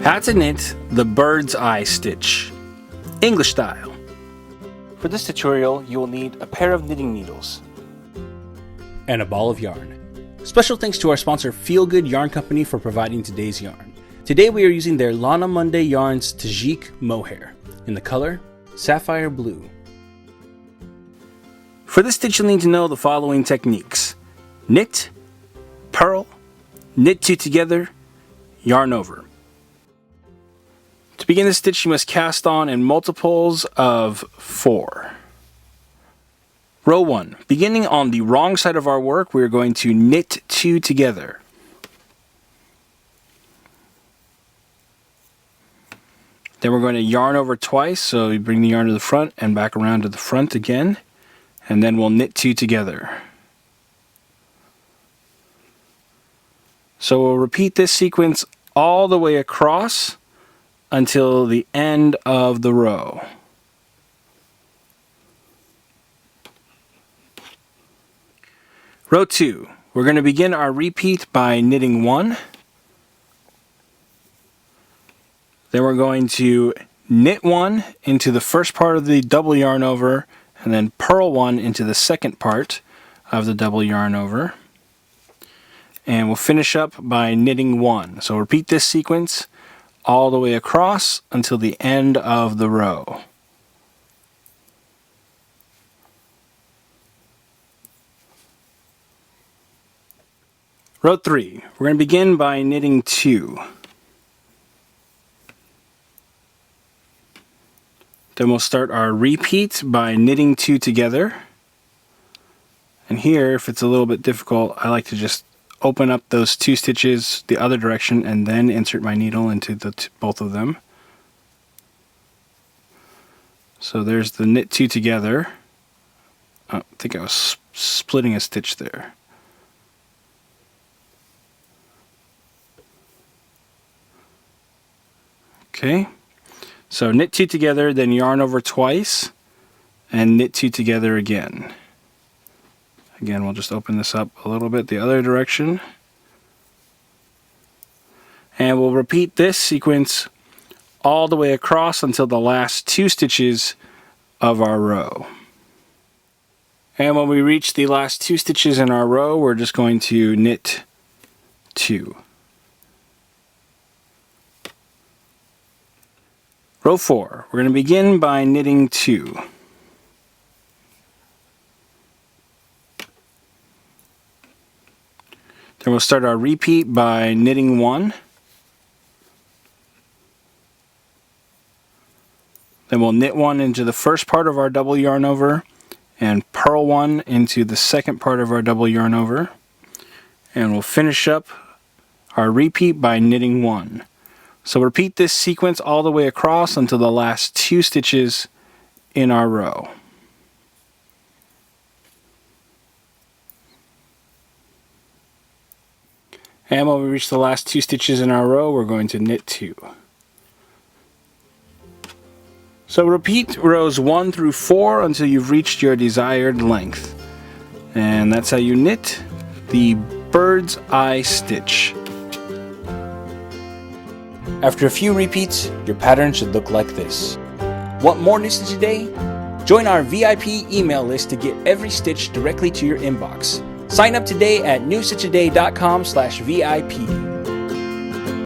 How to knit the bird's eye stitch, English style. For this tutorial, you will need a pair of knitting needles and a ball of yarn. Special thanks to our sponsor Feel Good Yarn Company for providing today's yarn. Today we are using their Lana Monday Yarns Tajik Mohair in the color Sapphire Blue. For this stitch you'll need to know the following techniques: knit, purl, knit two together, yarn over. To begin the stitch you must cast on in multiples of 4. Row 1. Beginning on the wrong side of our work, we are going to knit 2 together. Then we're going to yarn over twice, so we bring the yarn to the front and back around to the front again, and then we'll knit 2 together. So we'll repeat this sequence all the way across until the end of the row. Row 2. We're going to begin our repeat by knitting 1. Then we're going to knit 1 into the first part of the double yarn over, and then purl 1 into the second part of the double yarn over. And we'll finish up by knitting 1. So repeat this sequence all the way across until the end of the row. Row 3. We're going to begin by knitting 2. Then we'll start our repeat by knitting 2 together. And here, if it's a little bit difficult, I like to just open up those 2 stitches the other direction and then insert my needle into both of them. So there's the knit 2 together. I think I was splitting a stitch there. Okay, so knit 2 together, then yarn over twice, and knit 2 together again. Again, we'll just open this up a little bit the other direction. And we'll repeat this sequence all the way across until the last 2 stitches of our row. And when we reach the last 2 stitches in our row, we're just going to knit 2. Row 4. We're going to begin by knitting 2. Then we'll start our repeat by knitting 1. Then we'll knit 1 into the first part of our double yarn over and purl 1 into the second part of our double yarn over. And we'll finish up our repeat by knitting 1. So repeat this sequence all the way across until the last 2 stitches in our row. And when we reach the last 2 stitches in our row, we're going to knit 2. So repeat rows 1 through 4 until you've reached your desired length. And that's how you knit the bird's eye stitch. After a few repeats, your pattern should look like this. Want more new stitch a day? Join our VIP email list to get every stitch directly to your inbox. Sign up today at newstitchaday.com/VIP.